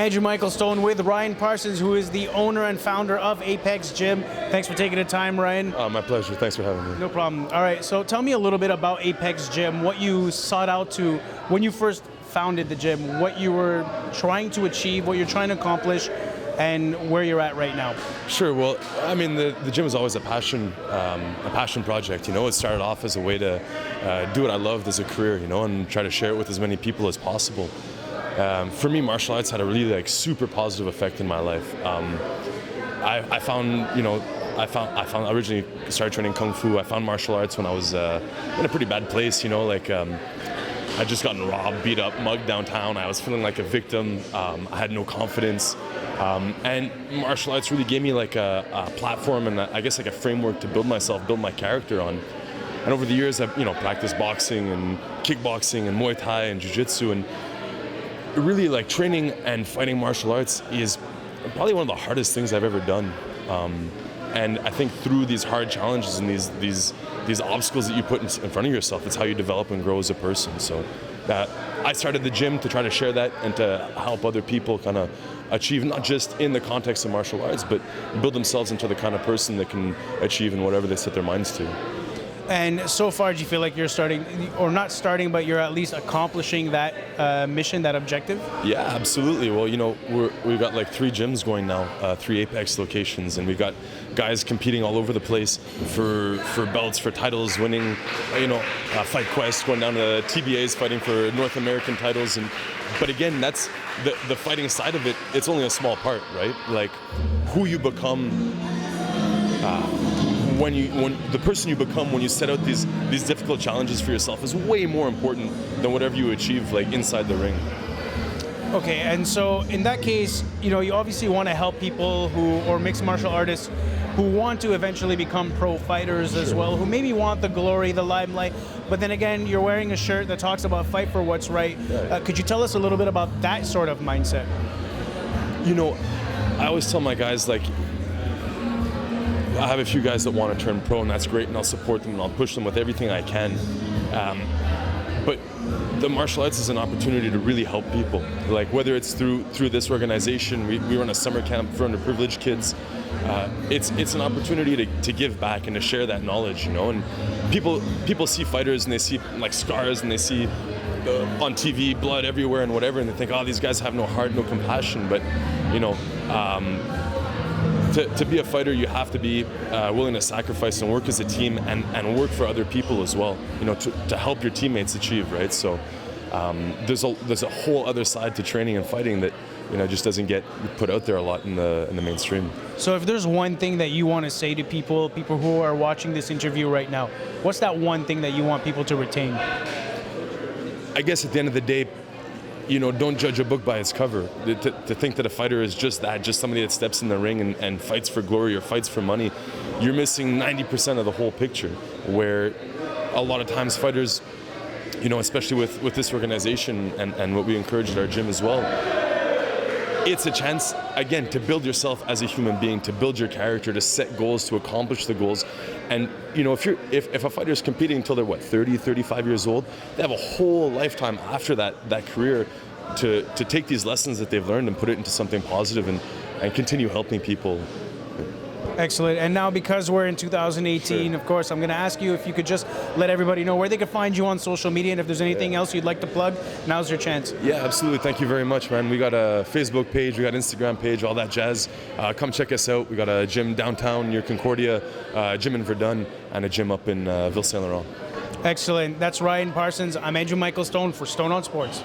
Andrew Michael Stone with Ryan Parsons, who is the owner and founder of Apex Gym. Thanks for taking the time, Ryan. My pleasure. Thanks for having me. No problem. All right, so tell me a little bit about Apex Gym, what you sought out to when you first founded the gym, what you were trying to achieve, what you're trying to accomplish, and where you're at right now. Sure. Well, I mean, the gym is always a passion project. You know, it started off as a way to do what I loved as a career, you know, and try to share it with as many people as possible. For me, martial arts had a really super positive effect in my life. I found I originally started training Kung Fu. I found martial arts when I was in a pretty bad place, you know, I'd just gotten robbed, beat up, mugged downtown. I was feeling like a victim. I had no confidence. And martial arts really gave me a platform and I guess a framework to build myself, build my character on. And over the years, I've practiced boxing and kickboxing and Muay Thai and Jiu-Jitsu, and really training and fighting martial arts is probably one of the hardest things I've ever done. And I think through these hard challenges and these obstacles that you put in front of yourself, it's how you develop and grow as a person. So I started the gym to try to share that and to help other people kind of achieve, not just in the context of martial arts, but build themselves into the kind of person that can achieve in whatever they set their minds to. And so far, do you feel like you're starting, or not starting, but you're at least accomplishing that mission, that objective? Yeah, absolutely. Well, we've got 3 gyms going now, 3 Apex locations, and we've got guys competing all over the place for belts, for titles, winning, Fight Quest, going down to TBAs, fighting for North American titles. But again, that's the fighting side of it. It's only a small part, right? Who you become. When the person you become when you set out these difficult challenges for yourself is way more important than whatever you achieve inside the ring. Okay, and so in that case, you obviously want to help people or mixed martial artists who want to eventually become pro fighters as well, who maybe want the glory, the limelight, but then again, you're wearing a shirt that talks about fight for what's right. Could you tell us a little bit about that sort of mindset? I always tell my guys, I have a few guys that want to turn pro, and that's great, and I'll support them and I'll push them with everything I can. But the martial arts is an opportunity to really help people. Whether it's through this organization, we run a summer camp for underprivileged kids. It's an opportunity to give back and to share that knowledge, And people see fighters and they see scars and they see on TV blood everywhere and whatever, and they think, oh, these guys have no heart, no compassion. But to be a fighter, you have to be willing to sacrifice and work as a team and work for other people as well, to help your teammates achieve, right? So there's a whole other side to training and fighting that just doesn't get put out there a lot in the mainstream. So if there's one thing that you want to say to people who are watching this interview right now, what's that one thing that you want people to retain? I guess at the end of the day, don't judge a book by its cover. To think that a fighter is just somebody that steps in the ring and fights for glory or fights for money, you're missing 90% of the whole picture, where a lot of times fighters, especially with this organization and what we encourage at our gym as well, it's a chance, again, to build yourself as a human being, to build your character, to set goals, to accomplish the goals. And if a fighter is competing until they're 30, 35 years old, they have a whole lifetime after that career to take these lessons that they've learned and put it into something positive and continue helping people. Excellent. And now, because we're in 2018, Sure. Of course, I'm going to ask you if you could just let everybody know where they can find you on social media, and if there's anything else you'd like to plug, now's your chance. Yeah, absolutely. Thank you very much, man. We got a Facebook page, we got an Instagram page, all that jazz. Come check us out. We got a gym downtown near Concordia, a gym in Verdun, and a gym up in Ville Saint Laurent. Excellent. That's Ryan Parsons. I'm Andrew Michael Stone for Stone on Sports.